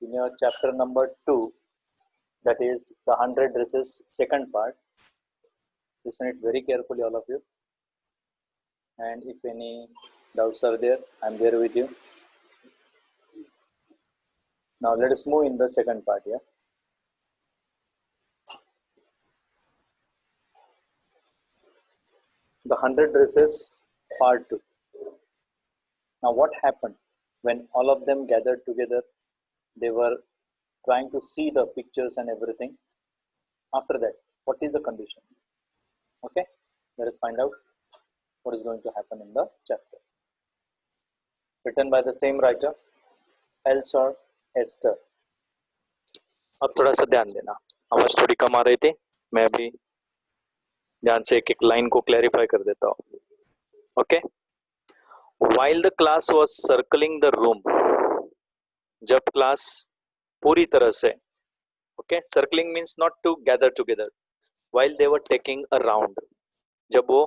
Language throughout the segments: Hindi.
in your chapter number 2, that is the 100 dresses, second part. Listen it very carefully, all of you. And if any doubts are there, I'm there with you. Now let us move in the second part here. The 100 dresses, part 2. Now what happened when all of them gathered together? They were trying to see the pictures and everything. After that, what is the condition? Okay, let us find out what is going to happen in the chapter. Written by the same writer, Else or Esther. अब थोड़ा सा ध्यान देना, आवाज थोड़ी कम आ रही थी, मैं अभी ध्यान से एक एक लाइन को क्लैरिफाई कर देता हूँ. Okay, while the class was circling the room, जब क्लास पूरी तरह से, okay, circling means not to gather together, while they were taking a round, जब वो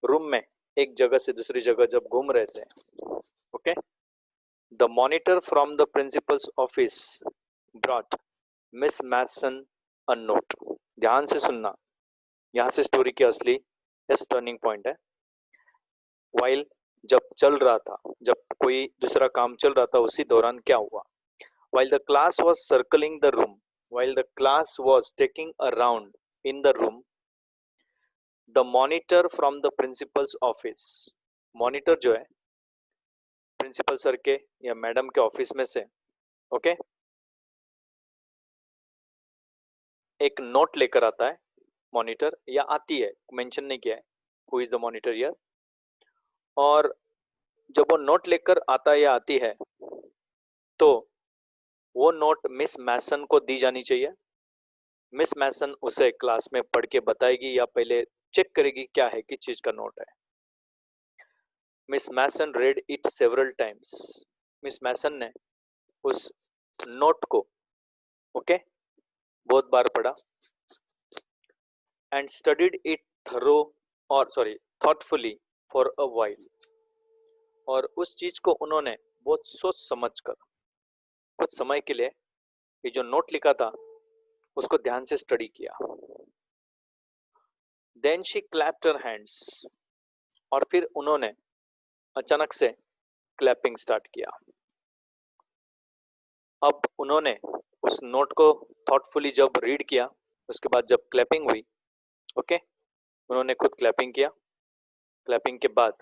रूम में एक जगह से दूसरी जगह जब घूम रहे थे, okay, the monitor from the principal's office brought Miss Mason a note. ध्यान से सुनना, यहाँ से स्टोरी की असली टर्निंग पॉइंट है. while जब चल रहा था, जब कोई दूसरा काम चल रहा था, उसी दौरान क्या हुआ? While the class was circling the room, while the class was taking a round in the room, the monitor from the principal's office, monitor जो है प्रिंसिपल सर के या मैडम के ऑफिस में से, ओके, एक नोट लेकर आता है मॉनिटर, या आती है, मेंशन नहीं किया है who is the monitor here. और जब वो नोट लेकर आता है या आती है, तो वो नोट मिस मैसन को दी जानी चाहिए. मिस मैसन उसे क्लास में पढ़ के बताएगी या पहले चेक करेगी क्या है, किस चीज का नोट है. Miss Mason read it several times. Miss Mason ने उस नोट को, ओके, बहुत बार पढ़ा. And studied it thoughtfully for a while. और उस चीज को उन्होंने बहुत सोच समझ कर कुछ समय के लिए ये जो नोट लिखा था उसको ध्यान से स्टडी किया. Then she clapped her hands. और फिर उन्होंने अचानक से क्लैपिंग स्टार्ट किया. अब उन्होंने उस नोट को थॉटफुली जब रीड किया, उसके बाद जब क्लैपिंग हुई, ओके, उन्होंने खुद क्लैपिंग किया. क्लैपिंग के बाद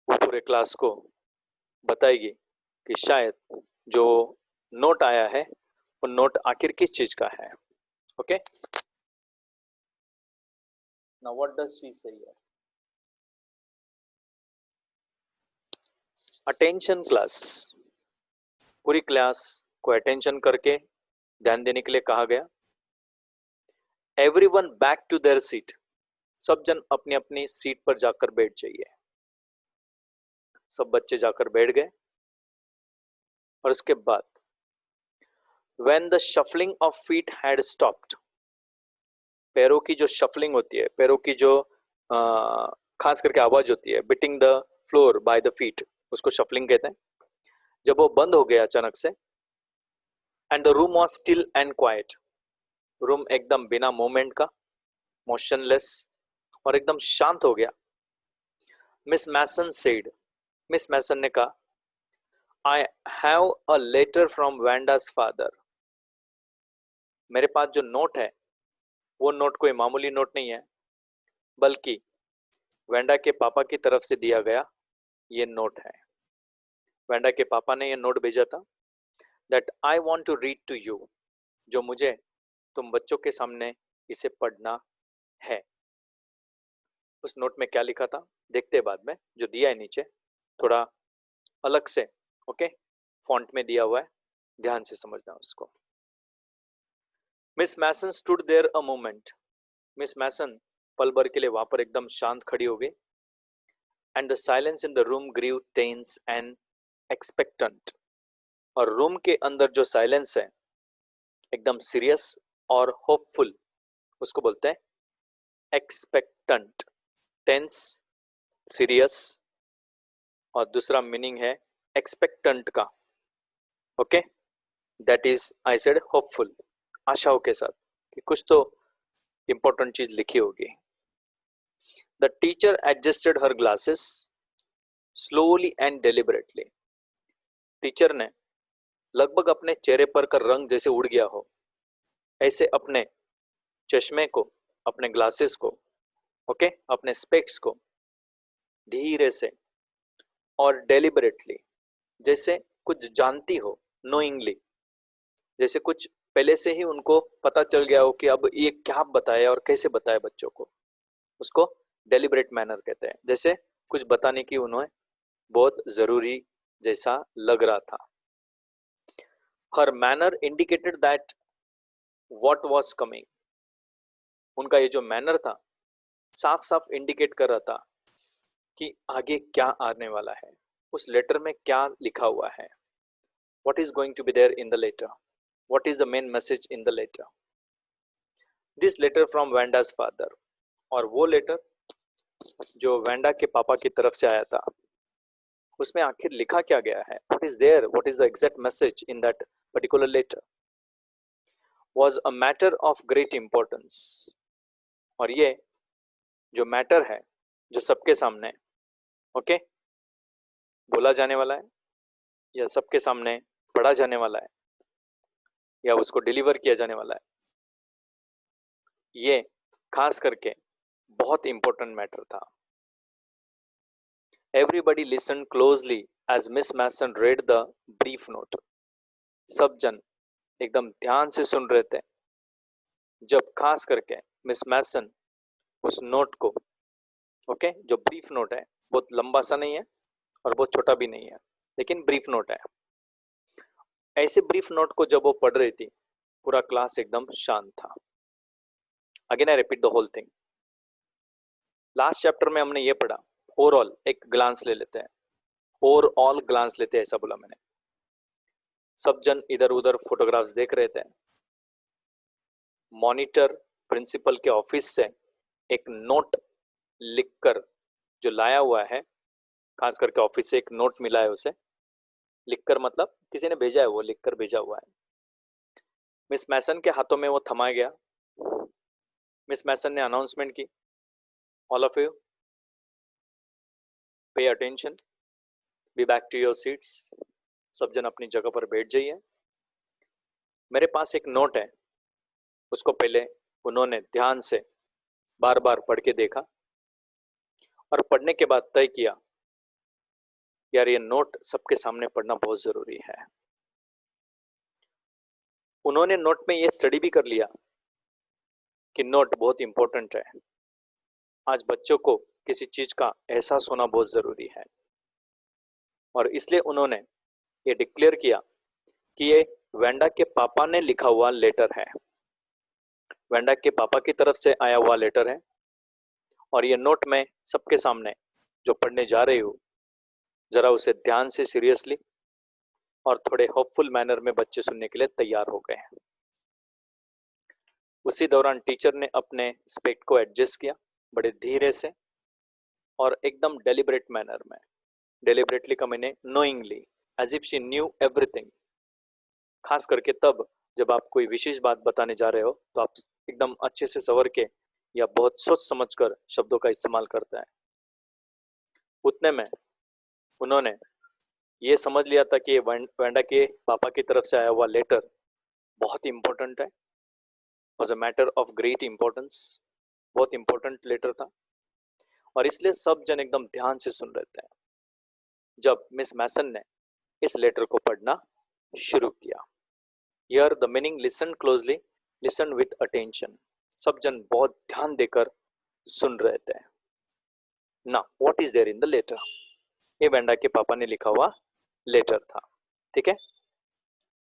वो पूरे क्लास को बताएगी कि शायद जो नोट आया है वो नोट आखिर किस चीज का है. Okay, now what does she say here? Attention class. पूरी क्लास को अटेंशन करके ध्यान देने के लिए कहा गया. Everyone back to their seat. सब जन अपनी अपनी सीट पर जाकर बैठ जाइए. सब बच्चे जाकर बैठ गए. और उसके बाद when the shuffling of feet had stopped, पैरों की जो शफलिंग होती है, पैरों की जो खास करके आवाज होती है, beating the floor by the feet, उसको शफलिंग कहते हैं, जब वो बंद हो गया अचानक से, and the room was still and quiet, room एकदम बिना मूवमेंट का, मोशनलेस और एकदम शांत हो गया. Miss Mason said. Miss Mason ने कहा, I have a letter from Vanda's father. मेरे पास जो नोट है वो नोट कोई मामूली नोट नहीं है, बल्कि वेंडा के पापा की तरफ से दिया गया ये नोट है. वेंडा के पापा ने ये नोट भेजा था. That I want to read to you, जो मुझे तुम बच्चों के सामने इसे पढ़ना है. उस नोट में क्या लिखा था देखते बाद में. जो दिया है नीचे थोड़ा अलग से, ओके, फॉन्ट में दिया हुआ है, ध्यान से समझना उसको. Miss Mason stood there a moment. Miss Mason पल भर के लिए वहां पर एकदम शांत खड़ी हो गई. And the silence in the room grew tense and expectant. और रूम के अंदर जो साइलेंस है एकदम सीरियस और होपफुल, उसको बोलते हैं एक्सपेक्टेंट. टेंस, सीरियस, और दूसरा मीनिंग है एक्सपेक्टेंट का, okay, that is I said hopeful, आशाओं के साथ कि कुछ तो इंपॉर्टेंट चीज लिखी होगी। The teacher adjusted her glasses slowly and deliberately. Teacher ने लगभग अपने चेहरे पर का रंग जैसे उड़ गया हो ऐसे अपने चश्मे को, अपने ग्लासेस को, ओके, अपने स्पेक्स को धीरे से और डेलिबरेटली, जैसे कुछ जानती हो, नोइंगली, जैसे कुछ पहले से ही उनको पता चल गया हो कि अब ये क्या बताए और कैसे बताए बच्चों को, उसको डेलिबरेट मैनर कहते हैं। जैसे कुछ बताने की उन्हें बहुत जरूरी जैसा लग रहा था। Her manner indicated that what was coming. उनका ये जो मैनर था साफ साफ इंडिकेट कर रहा था कि आगे क्या आने वाला है, उस लेटर में क्या लिखा हुआ है, what is going to be there in the letter, what is the main message in the letter. This letter from Vanda's father, और वो लेटर जो वेंडा के पापा की तरफ से आया था, उसमें आखिर लिखा क्या गया है, what is there, what is the exact message in that particular letter, was a matter of great importance. और ये जो मैटर है, जो सबके सामने ओके बोला जाने वाला है या सबके सामने पढ़ा जाने वाला है या उसको डिलीवर किया जाने वाला है, ये खास करके बहुत इंपॉर्टेंट मैटर था। Everybody listen closely as Miss Mason read the brief note. सब जन एकदम ध्यान से सुन रहे थे जब खास करके मिस मैसन उस नोट को, ओके, जो ब्रीफ नोट है, बहुत लंबा सा नहीं है और बहुत छोटा भी नहीं है, लेकिन ब्रीफ नोट है, ऐसे ब्रीफ नोट को जब वो पढ़ रही थी पूरा क्लास एकदम शांत था। Again I repeat the whole thing. Last chapter में हमने ये पढ़ा, ओवरऑल एक ग्लांस ले लेते हैं, ओवरऑल ग्लांस लेते हैं ऐसा बोला मैंने। सब जन इधर उधर फोटोग्राफ्स देख रहे थे। मॉनिटर प्रिंसिपल के ऑफिस से एक नोट लिखकर जो लाया हुआ है, खास करके ऑफिस से एक नोट मिला है उसे, लिखकर मतलब किसी ने भेजा है, वो लिखकर भेजा हुआ है। मिस मैसन के हाथों में वो थमाया गया। मिस मैसन ने अनाउंसमेंट की, all of you pay attention, be back to your seats. सब जन अपनी जगह पर बैठ जाइए। मेरे पास एक नोट है, उसको पहले उन्होंने ध्यान से बार बार पढ़ के देखा और पढ़ने के बाद तय किया यार ये नोट सबके सामने पढ़ना बहुत जरूरी है। उन्होंने नोट में ये स्टडी भी कर लिया कि नोट बहुत इंपॉर्टेंट है, आज बच्चों को किसी चीज का एहसास होना बहुत जरूरी है, और इसलिए उन्होंने ये डिक्लेयर किया कि ये वेंडा के पापा ने लिखा हुआ लेटर है, वेंडा के पापा की तरफ से आया हुआ लेटर है, और ये नोट में सबके सामने जो पढ़ने जा रही हूँ, जरा उसे ध्यान से, सीरियसली और थोड़े होपफुल मैनर में बच्चे सुनने के लिए तैयार हो गए हैं। उसी दौरान टीचर ने अपने स्पेक्ट को एडजस्ट किया बड़े धीरे से और एकदम डेलिबरेट मैनर में। डेलिबरेटली का मैंने knowingly, as if she knew everything. खास करके तब जब आप कोई विशेष बात बताने जा रहे हो तो आप एकदम अच्छे से सवर के या बहुत सोच समझकर शब्दों का इस्तेमाल करते हैं। उतने में उन्होंने ये समझ लिया था कि ये वेंडा के पापा की तरफ से आया हुआ लेटर बहुत इंपॉर्टेंट है, was a matter of great importance, बहुत इंपॉर्टेंट लेटर था, और इसलिए सब जन एकदम ध्यान से सुन रहे थे जब मिस मैसन ने इस लेटर को पढ़ना शुरू किया। Hear the meaning, listen closely, listen with attention. सब जन बहुत ध्यान देकर सुन रहे थे। ना what is there in the letter, ये वेंडा के पापा ने लिखा हुआ लेटर था। ठीक है,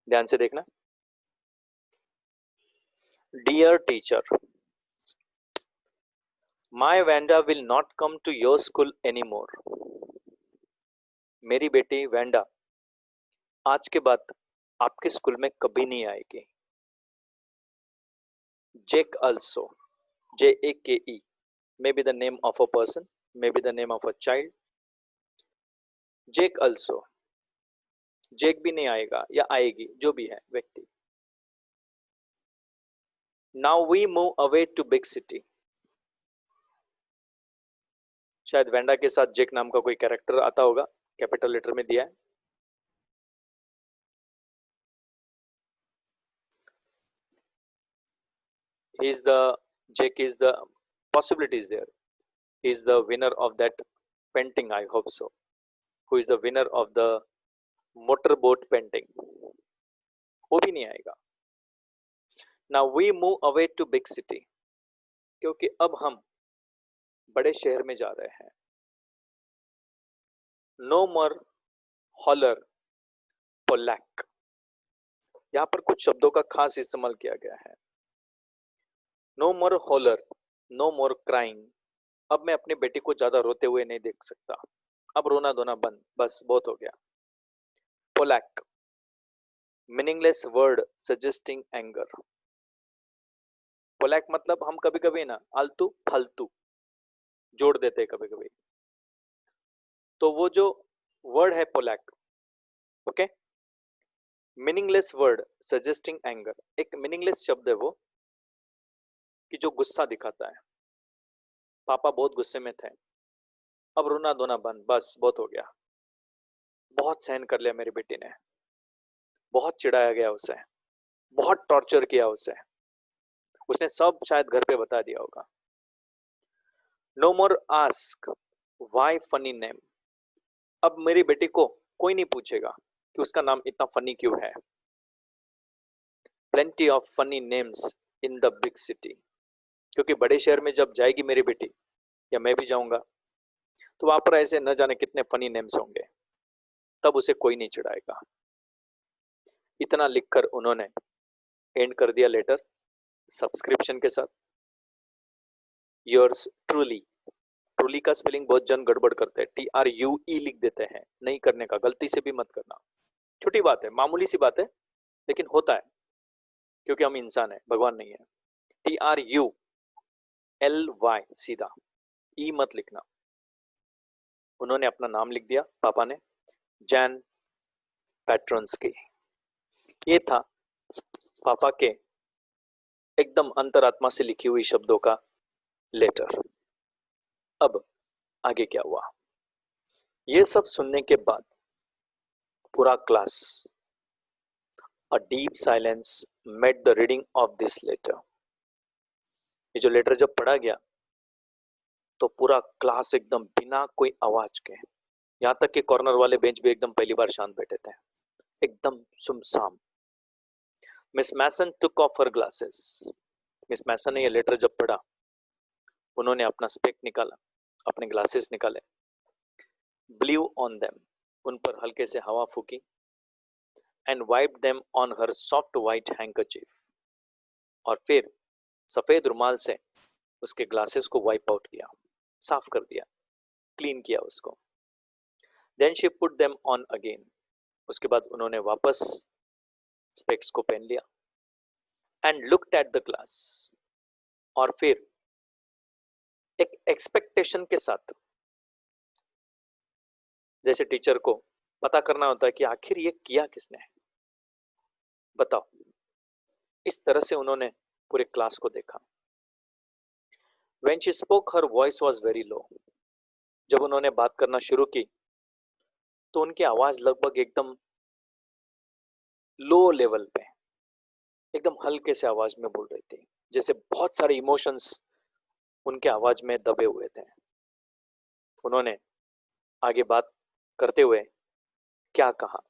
ध्यान से देखना। Dear teacher, my Wanda will not come to your school any more. मेरी बेटी वेंडा आज के बाद आपके स्कूल में कभी नहीं आएगी। जेक also, Jake, may be the name of a person, may be the name of a child. Jake also, जेक भी नहीं आएगा या आएगी, जो भी है व्यक्ति। Now we move away to big city. शायद वेंडा के साथ जेक नाम का कोई कैरेक्टर आता होगा, कैपिटल लेटर में दिया है। Jake is the possibility is there. He is the winner of that painting, I hope so. Who is the winner of the motorboat painting? वो भी नहीं आएगा। Now we move away to big city. क्योंकि अब हम बड़े शहर में जा रहे हैं। No more holler, Polak. यहाँ पर कुछ शब्दों का खास इस्तेमाल किया गया है। No more holler, no more crying. अब मैं अपनी बेटी को ज्यादा रोते हुए नहीं देख सकता। अब रोना धोना बंद, बस बहुत हो गया। Polak, meaningless word suggesting anger. Polak मतलब हम कभी कभी ना आलतू फालतू जोड़ देते हैं कभी कभी, तो वो जो वर्ड है Polack, okay, meaningless word suggesting anger, एक मीनिंगलेस शब्द है वो कि जो गुस्सा दिखाता है। पापा बहुत गुस्से में थे, अब रोना धोना बंद, बस बहुत हो गया, बहुत सहन कर लिया मेरी बेटी ने, बहुत चिढ़ाया गया उसे, बहुत टॉर्चर किया उसे, उसने सब शायद घर पे बता दिया होगा। No more ask why funny name. अब मेरी बेटी को कोई नहीं पूछेगा कि उसका नाम इतना फनी क्यों है। Plenty of funny names in the big city. क्योंकि बड़े शहर में जब जाएगी मेरी बेटी या मैं भी जाऊंगा तो वहां पर ऐसे न जाने कितने फनी नेम्स होंगे, तब उसे कोई नहीं चिढ़ाएगा। इतना लिखकर उन्होंने एंड कर दिया लेटर सब्सक्रिप्शन के साथ। Yours truly. ट्रूली का स्पेलिंग बहुत जन गड़बड़ करते हैं, TRUE लिख देते हैं, नहीं करने का, गलती से भी मत करना। छोटी बात है, मामूली सी बात है, लेकिन होता है क्योंकि हम इंसान है, भगवान नहीं है। TRULY सीधा, ई मत लिखना। उन्होंने अपना नाम लिख दिया पापा ने, जैन पैट्रॉन्स्की। ये था पापा के एकदम अंतरात्मा से लिखी हुई शब्दों का लेटर। अब आगे क्या हुआ, ये सब सुनने के बाद पूरा class, a deep silence made the reading of this letter. ये जो लेटर जब पढ़ा गया तो पूरा क्लास एकदम बिना कोई आवाज के, यहां तक कि कॉर्नर वाले बेंच भी एकदम पहली बार शांत बैठे थे, एकदम सुमसाम। Miss Mason took off her glasses. Miss Mason ने ये लेटर जब पढ़ा, उन्होंने अपना स्पेक निकाला, अपने ग्लासेस निकाले, ब्लीव ऑन देम, उन पर हल्के से हवा फूकी, and wipe them on her soft white handkerchief, और फिर सफेद रुमाल से उसके ग्लासेस को वाइप आउट किया, साफ कर दिया, क्लीन किया उसको। Then she put them on again. उसके बाद उन्होंने वापस स्पेक्स को पहन लिया, and looked at the class, और फिर एक एक्सपेक्टेशन के साथ, जैसे टीचर को पता करना होता है कि आखिर ये किया किसने, बताओ, इस तरह से उन्होंने पूरे क्लास को देखा। When she spoke, her voice was very low. जब उन्होंने बात करना शुरू की तो उनकी आवाज लगभग एकदम लो लेवल पे, एकदम हल्के से आवाज में बोल रही थी, जैसे बहुत सारे इमोशंस उनके आवाज में दबे हुए थे। उन्होंने आगे बात करते हुए क्या कहा,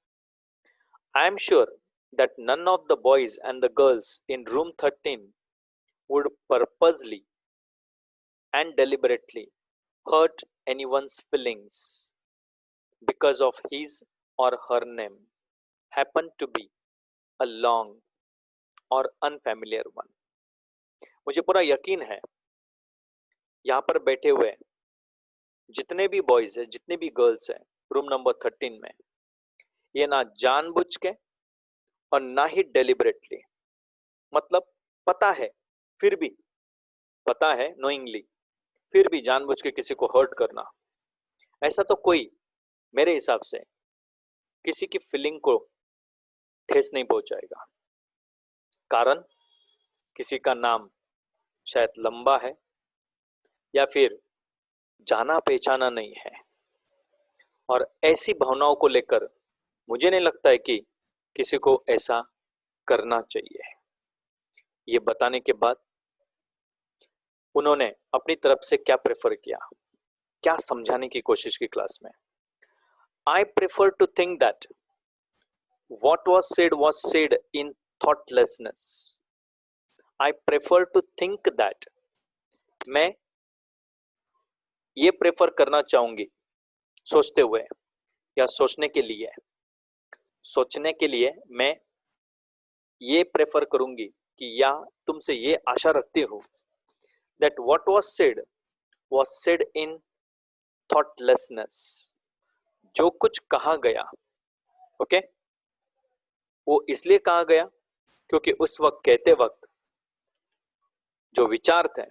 I am sure that none of the boys and the girls in room 13 would purposely and deliberately hurt anyone's feelings because of his or her name happen to be a long or unfamiliar one. मुझे पूरा यकीन है यहाँ पर बैठे हुए जितने भी बॉयज है, जितने भी गर्ल्स हैं रूम नंबर 13 में, ये ना जानबूझ के और ना ही डेलिबरेटली, मतलब पता है फिर भी, पता है नोइंगली, फिर भी जानबूझ के किसी को हर्ट करना, ऐसा तो कोई मेरे हिसाब से किसी की फीलिंग को ठेस नहीं पहुंचाएगा। कारण किसी का नाम शायद लंबा है या फिर जाना पहचाना नहीं है, और ऐसी भावनाओं को लेकर मुझे नहीं लगता है कि किसी को ऐसा करना चाहिए। ये बताने के बाद उन्होंने अपनी तरफ से क्या प्रेफर किया, क्या समझाने की कोशिश की क्लास में। I prefer to think that what was said in thoughtlessness. I prefer to think that, मैं ये प्रेफर करना चाहूंगी सोचते हुए या सोचने के लिए मैं ये प्रेफर करूंगी कि या तुमसे ये आशा रखती हूँ that what was said in thoughtlessness. जो कुछ कहा गया, ओके, वो इसलिए कहा गया क्योंकि उस वक्त कहते वक्त जो विचार थे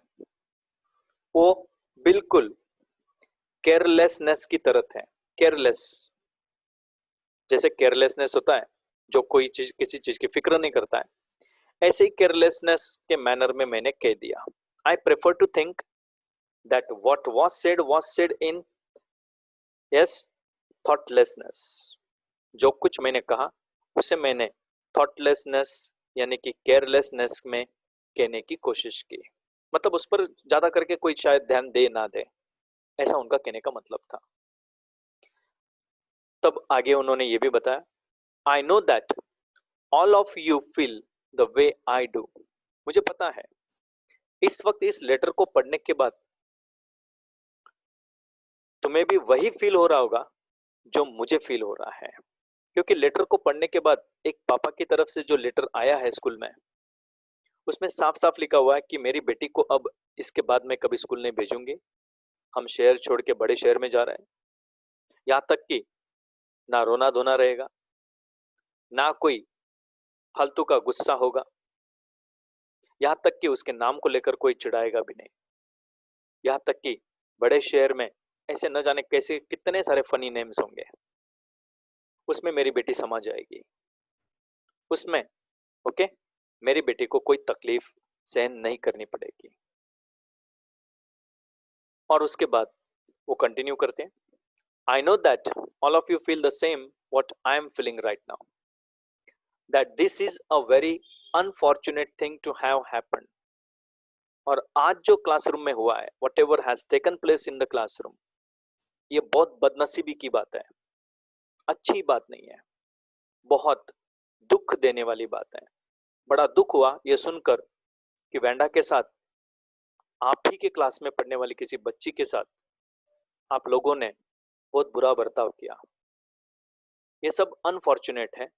वो बिल्कुल केयरलेसनेस की तरह थे। केयरलेस, जैसे केयरलेसनेस होता है जो कोई चीज किसी चीज की फिक्र नहीं करता है, ऐसे ही केयरलेसनेस के मैनर में मैंने कह दिया। I prefer to think that what was said in thoughtlessness. जो कुछ मैंने कहा उसे मैंने थॉटलेसनेस यानी कि केयरलेसनेस में कहने की कोशिश की। मतलब उस पर ज्यादा करके कोई शायद ध्यान दे ना दे, ऐसा उनका कहने का मतलब था। तब आगे उन्होंने ये भी बताया, आई know that all of you feel the way I do. मुझे पता है इस वक्त इस लेटर को पढ़ने के बाद तुम्हें भी वही फील हो रहा होगा जो मुझे फील हो रहा है, क्योंकि लेटर को पढ़ने के बाद एक पापा की तरफ से जो लेटर आया है स्कूल में, उसमें साफ साफ लिखा हुआ है कि मेरी बेटी को अब इसके बाद मैं कभी स्कूल नहीं भेजूंगी, हम शहर छोड़ के बड़े शहर में जा रहे हैं। यहां तक कि ना रोना धोना रहेगा, ना कोई फालतू का गुस्सा होगा, यहां तक कि उसके नाम को लेकर कोई चिढ़ाएगा भी नहीं। यहां तक कि बड़े शहर में ऐसे न जाने कैसे कितने सारे फनी नेम्स होंगे, उसमें मेरी बेटी समा जाएगी। उसमें ओके, मेरी बेटी को कोई तकलीफ सहन नहीं करनी पड़ेगी। और उसके बाद वो कंटिन्यू करते हैं, I know that all of you feel the same what I am feeling right now, that this is a very unfortunate thing to have happened. और आज जो क्लासरूम में हुआ है, whatever has taken place in the classroom, ये बहुत बदनसीबी की बात है, अच्छी बात नहीं है, बहुत दुख देने वाली बात है। बड़ा दुख हुआ ये सुनकर कि वेंडा के साथ, आप ही के क्लास में पढ़ने वाली किसी बच्ची के साथ आप लोगों ने बहुत बुरा बर्ताव किया। ये सब अनफॉर्चुनेट है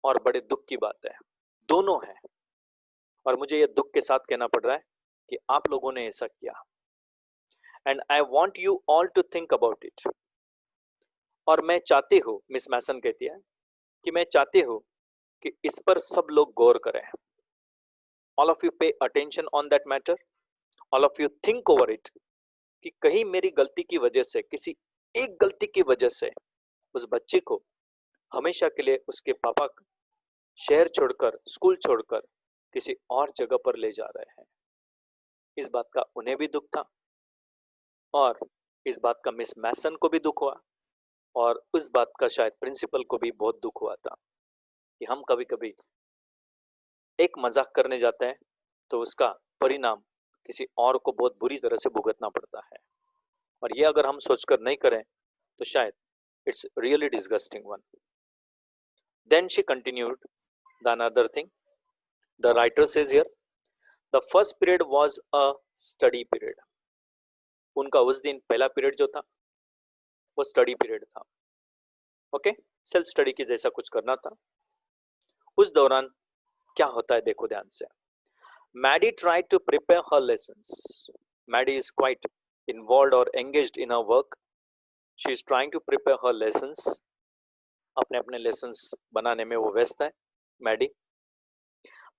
और बड़े दुख की बात है, दोनों है। और मुझे ये दुख के साथ कहना पड़ रहा है कि आप लोगों ने ऐसा किया, and I want you all to think about it. और मैं चाहती हूँ, मिस मैसन कहती है कि मैं चाहती हूँ कि इस पर सब लोग गौर करें। All of you pay attention on that matter, all of you think over it, कि कहीं मेरी गलती की वजह से, किसी एक गलती की वजह से उस बच्ची को हमेशा के लिए उसके पापा शहर छोड़कर, स्कूल छोड़कर किसी और जगह पर ले जा रहे हैं। इस बात का उन्हें भी दुख था और इस बात का मिस मैसन को भी दुख हुआ, और उस बात का शायद प्रिंसिपल को भी बहुत दुख हुआ था कि हम कभी कभी एक मजाक करने जाते हैं तो उसका परिणाम किसी और को बहुत बुरी तरह से भुगतना पड़ता है। और ये अगर हम सोचकर नहीं करें तो शायद it's really disgusting one. Then she continued the another thing, the writer says here, the first period was a study period. उनका उस दिन पहला पीरियड जो था वो स्टडी पीरियड था, ओके, सेल्फ स्टडी की जैसा कुछ करना था। उस दौरान क्या होता है देखो ध्यान से। Maddie tried to prepare her lessons. Maddie is quite involved or engaged in her work. She is trying to prepare her lessons. अपने अपने lessons बनाने में वो व्यस्त है Maddie.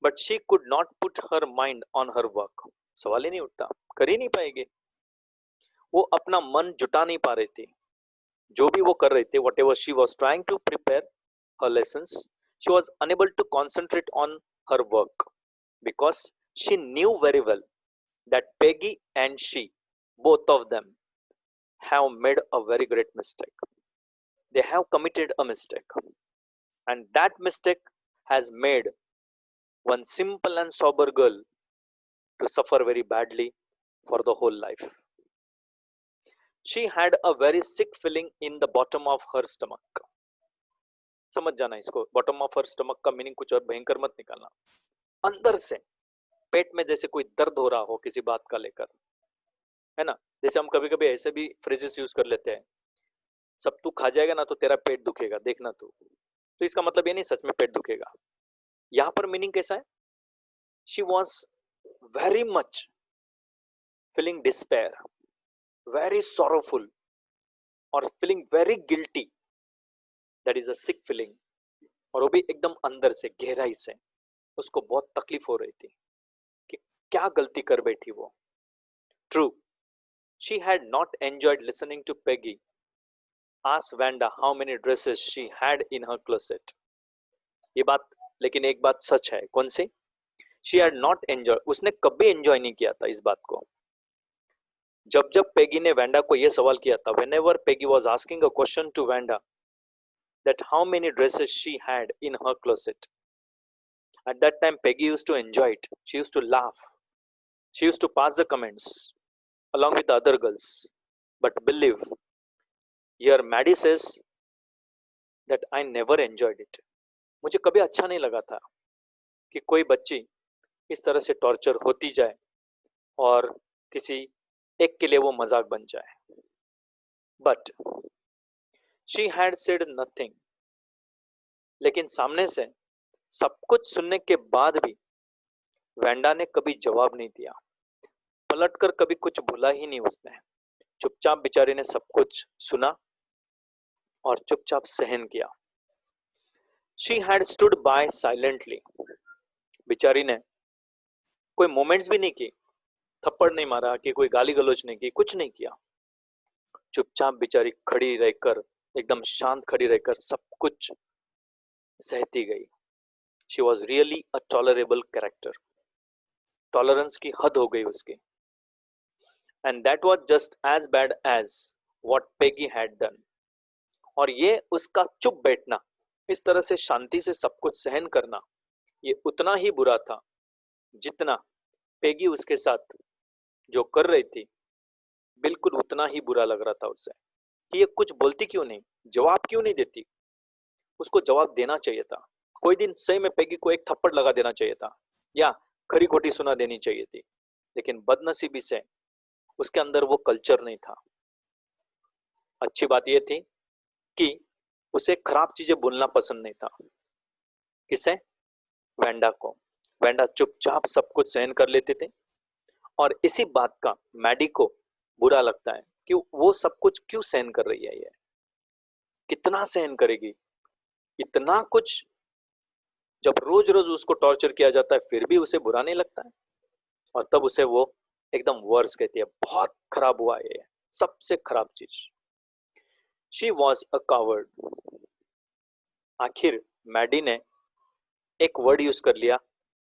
But she could not put her mind on her work. सवाल ही नहीं उठता, कर ही नहीं पाएगी। वो अपना मन जुटा नहीं पा रही थी जो भी वो कर रहे थे, whatever she was trying to prepare her lessons, she was unable to concentrate on her work because she knew very well that Peggy and she, both of them, have made a very great mistake. They have committed a mistake, and that mistake has made one simple and sober girl to suffer very badly for the whole life. She had a very sick feeling in the bottom of her stomach. समझ जाना इसको, बॉटम ऑफ हर स्टमक का मीनिंग कुछ और भयंकर मत निकालना। अंदर से पेट में जैसे कोई दर्द हो रहा हो किसी बात का लेकर, है ना। जैसे हम कभी कभी ऐसे भी फ्रेजेस यूज कर लेते हैं, सब तू खा जाएगा ना तो तेरा पेट दुखेगा, देखना तू। तो इसका मतलब ये नहीं सच में पेट दुखेगा। यहां पर मीनिंग कैसा है? She was very much feeling despair, very sorrowful, और feeling very guilty. That is a sick feeling. और वो भी एकदम अंदर से, गहराई से उसको बहुत तकलीफ हो रही थी कि क्या गलती कर बैठी वो। True, she had not enjoyed listening to Peggy ask Wanda how many dresses she had in her closet. ये बात, लेकिन एक बात सच है, कौन सी? शी हैड नॉट एंजॉय, उसने कभी एंजॉय नहीं किया था इस बात को। जब जब पेगी ने वैंडा को यह सवाल किया था, whenever Peggy was asking a question to Wanda that how many dresses she had in her closet, at that time Peggy used to enjoy it. She used to laugh, she used to pass the comments along with the other girls. But believe, here Maddie says that I never enjoyed it. मुझे कभी अच्छा नहीं लगा था कि कोई बच्ची इस तरह से टॉर्चर होती जाए और किसी एक के लिए वो मजाक बन जाए। But she had said nothing, लेकिन सामने से सब कुछ सुनने के बाद भी वैंडा ने कभी जवाब नहीं दिया, पलटकर कभी कुछ बोला ही नहीं उसने। चुपचाप बेचारी ने सब कुछ सुना और चुपचाप सहन किया। She had stood by silently. बेचारी ने कोई मोमेंट्स भी नहीं की, थप्पड़ नहीं मारा कि कोई गाली गलौज नहीं की, कुछ नहीं किया। चुपचाप बेचारी खड़ी रहकर, एकदम शांत खड़ी रहकर सब कुछ सहती गई। She was really a tolerable character. Tolerance की हद हो गई उसकी। And that was just as bad as what Peggy had done. और ये उसका चुप बैठना, इस तरह से शांति से सब कुछ सहन करना, ये उतना ही बुरा था जितना पेगी उसके साथ जो कर रही थी, बिल्कुल उतना ही बुरा लग रहा था उसे कि ये कुछ बोलती क्यों नहीं, जवाब क्यों नहीं देती। उसको जवाब देना चाहिए था। कोई दिन सही में पेगी को एक थप्पड़ लगा देना चाहिए था या खरी खोटी सुना देनी चाहिए थी, लेकिन बदनसीबी से उसके अंदर वो कल्चर नहीं था। अच्छी बात यह थी कि उसे खराब चीजें बोलना पसंद नहीं था। किसे? वैंडा को। वैंडा चुपचाप सब कुछ सहन कर लेते थे और इसी बात का मैडी को बुरा लगता है कि वो सब कुछ क्यों सहन कर रही है। ये कितना सहन करेगी, इतना कुछ जब रोज रोज उसको टॉर्चर किया जाता है फिर भी उसे बुरा नहीं लगता है। और तब उसे वो एकदम वर्स कहती है, बहुत खराब हुआ ये, सबसे खराब चीज। She was a coward. आखिर मैडी ने एक वर्ड यूज कर लिया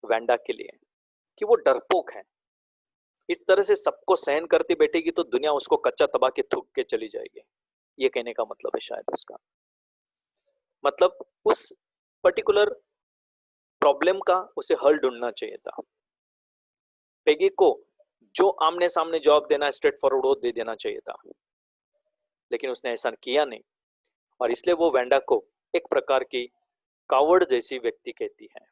वैंडा के लिए कि वो डरपोक है। इस तरह से सबको सहन करती बैठेगी तो दुनिया उसको कच्चा दबा के थूक के चली जाएगी। ये कहने का मतलब है शायद उसका, मतलब उस पर्टिकुलर प्रॉब्लम का उसे हल ढूंढना चाहिए था। पेगी को जो आमने सामने जवाब देना, स्ट्रेट फॉरवर्ड वो दे देना चाहिए था, लेकिन उसने ऐसा किया नहीं। और इसलिए वो वैंडा को एक प्रकार की कावर्ड जैसी व्यक्ति कहती है।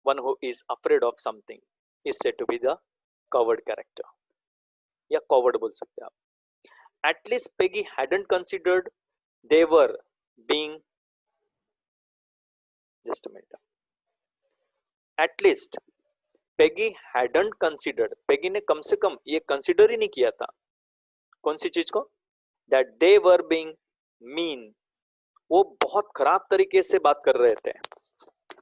One who is afraid of something is said to be the coward character, या कावर्ड बोल सकते हैं आप। At least Peggy hadn't considered they were being, just a minute, at least Peggy hadn't considered, Peggy ने कम से कम ये कंसिडर ही नहीं किया था। कौन सी चीज को? That they were being mean, वो बहुत खराब तरीके से बात कर रहे थे।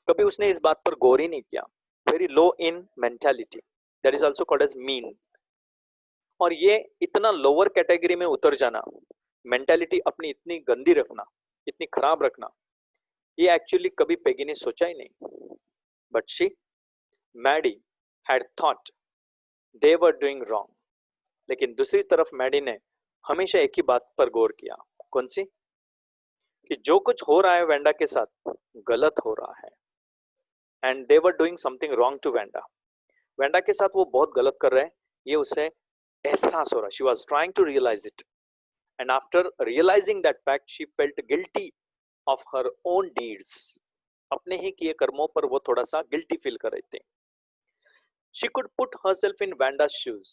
कभी उसने इस बात पर गौर ही नहीं किया। Very low in mentality, that is also called as mean. और ये इतना लोअर कैटेगरी में उतर जाना मेंटालिटी अपनी इतनी गंदी रखना, इतनी खराब रखना, ये एक्चुअली कभी पेगी ने सोचा ही नहीं. But she, Maddie, had thought they were doing wrong. लेकिन दूसरी तरफ मैडी ने हमेशा एक ही बात पर गौर किया. कौन सी? कि जो कुछ हो रहा है वेंडा के साथ गलत हो रहा है. And they were doing something wrong to Wanda. Wanda के साथ वो बहुत गलत कर रहे हैं, ये उसे एहसास हो रहा. She was trying to realise it. And after realising that fact she felt guilty of her own deeds. अपने ही किए कर्मों पर वो थोड़ा सा गिल्टी फील कर रहे थे. She could put herself in Wanda's shoes.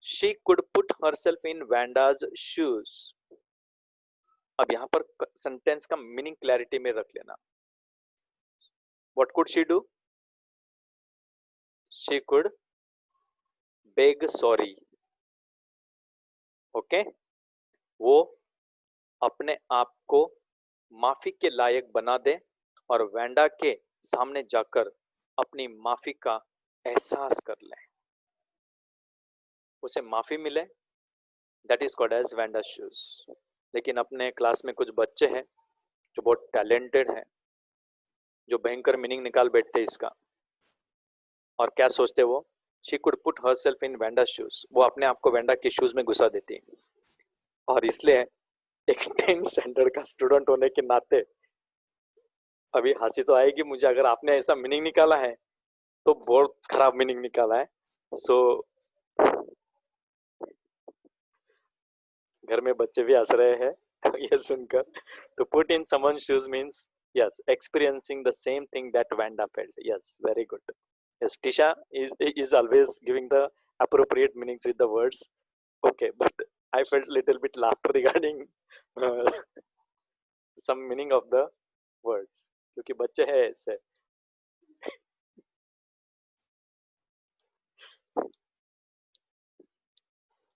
She could put herself in Wanda's shoes. अब यहां पर सेंटेंस का मीनिंग क्लैरिटी में रख लेना. What could she do? She could beg sorry. Okay, वो अपने आप को माफी के लायक बना दे और वेंडा के सामने जाकर अपनी माफी का एहसास कर ले, उसे माफी मिले. That is called as Wanda shoes. लेकिन अपने क्लास में कुछ बच्चे हैं जो बहुत टैलेंटेड हैं, जो भयंकर मीनिंग निकाल बैठते इसका. और क्या सोचते वो? She could put herself in Wanda shoes. वो अपने आप को वेंडा के शूज में घुसा देती. और इसलिए एक 10th स्टैंडर्ड का स्टूडेंट होने के नाते अभी हंसी तो आएगी मुझे अगर आपने ऐसा मीनिंग निकाला है तो बहुत खराब मीनिंग निकाला है. सो घर में बच्चे भी हंस रहे हैं ये सुनकर. To put in someone shoes means yes, experiencing the same thing that Vanda felt. Yes, very good. Yes, Tisha is always giving the appropriate meanings with the words. Okay, but I felt little bit laughter regarding uh, some meaning of the words क्योंकि बच्चे हैं ऐसे.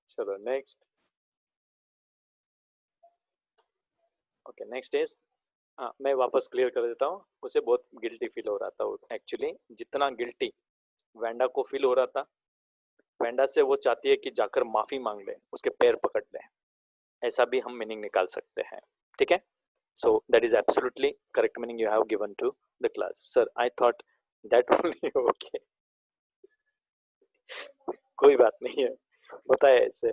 चलो नेक्स्ट. ओके, नेक्स्ट इज, हाँ मैं वापस क्लियर कर देता हूँ. उसे बहुत गिल्टी फील हो रहा था. एक्चुअली जितना गिल्टी वेंडा को फील हो रहा था, वेंडा से वो चाहती है कि जाकर माफी मांग ले, उसके पैर पकड़ ले. ऐसा भी हम मीनिंग निकाल सकते हैं. ठीक है. So that is absolutely correct meaning you have given to the class. Sir I thought that only. Okay, कोई बात नहीं है, होता है ऐसे.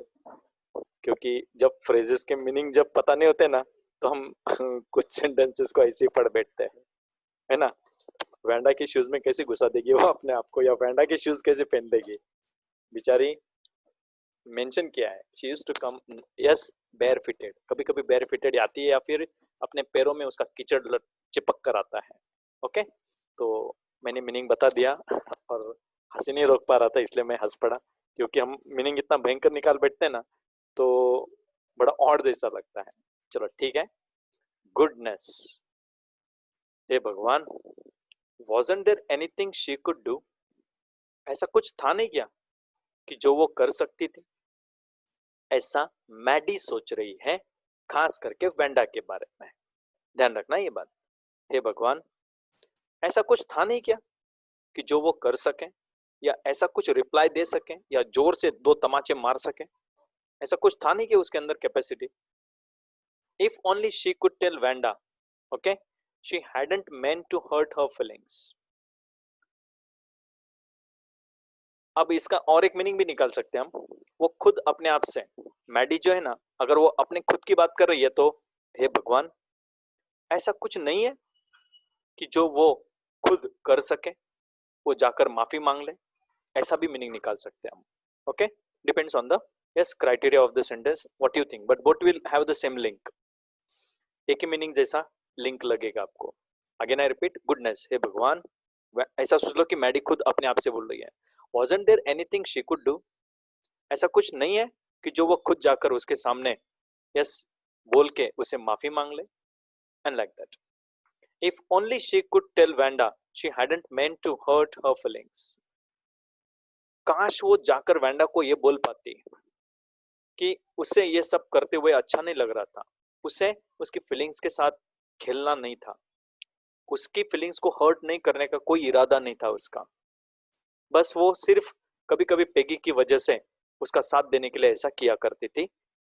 क्योंकि जब फ्रेजेस के मीनिंग जब पता नहीं होते ना तो हम कुछ सेंटेंसेस को ऐसे ही पढ़ बैठते हैं, है ना. वेंडा के शूज में कैसे घुसा देगी वो अपने आप को, या वेंडा के शूज कैसे पहन लेगी बेचारी. मेंशन किया है she used to come, yes, bare fitted. कभी कभी बेयर फिटेड आती है या फिर अपने पैरों में उसका कीचड़ चिपक कर आता है. ओके, तो मैंने मीनिंग बता दिया और हंसी नहीं रोक पा रहा था इसलिए मैं हंस पड़ा. क्योंकि हम मीनिंग इतना भयंकर निकाल बैठते हैं ना तो बड़ा ऑड जैसा लगता है. चलो ठीक है. गुडनेस. हे भगवान, wasn't there anything she could do? ऐसा कुछ था नहीं क्या कि जो वो कर सकती थी? ऐसा मैडी सोच रही है, खास करके वेंडा के बारे में. ध्यान रखना ये बात. हे भगवान, ऐसा कुछ था नहीं क्या कि जो वो कर सके, या ऐसा कुछ रिप्लाई दे सके, या जोर से 2 तमाचे मार सके. ऐसा कुछ था नहीं कि उसके अंदर capacity. If only she could tell Wanda, okay, she hadn't meant to hurt her feelings. अब इसका और एक मीनिंग भी निकाल सकते हैं हम. वो खुद अपने आप से, मैडी जो है ना, अगर वो अपने खुद की बात कर रही है तो हे भगवान, ऐसा कुछ नहीं है कि जो वो खुद कर सके, वो जाकर माफी मांग ले. ऐसा भी मीनिंग निकाल सकते हैं हम. Okay, depends on the yes criteria of the sentence, what you think, but both will have the same link. एक ही मीनिंग जैसा लिंक लगेगा आपको. Again I repeat, goodness. हे भगवान, ऐसा सोच लो कि मैडी खुद अपने आप से बोल रही है. wasn't there anything she could do? ऐसा कुछ नहीं है कि जो वो खुद जाकर उसके सामने यस बोल के उसे माफी मांग ले. And like that, if only she could tell Vanda she hadn't meant to hurt her feelings. काश वो जाकर वेंडा को ये बोल पाती कि उसे ये सब करते हुए अच्छा नहीं लग रहा था, उसे उसकी फीलिंग्स के साथ खेलना नहीं था, उसकी फीलिंग्स को हर्ट नहीं करने का कोई इरादा नहीं था उसका. बस वो सिर्फ कभी कभी पेगी की वजह से उसका साथ देने के लिए ऐसा किया करती थी.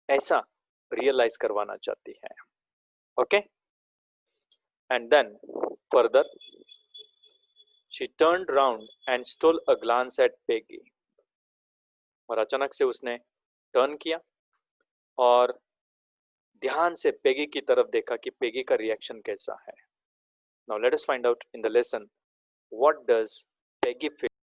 ऐसा रियलाइज करवाना चाहती है. Okay, and then further she turned round and stole a glance at Peggy. और अचानक से उसने टर्न किया और ध्यान से पेगी की तरफ देखा कि पेगी का रिएक्शन कैसा है. Now let us find out in the lesson what does Peggy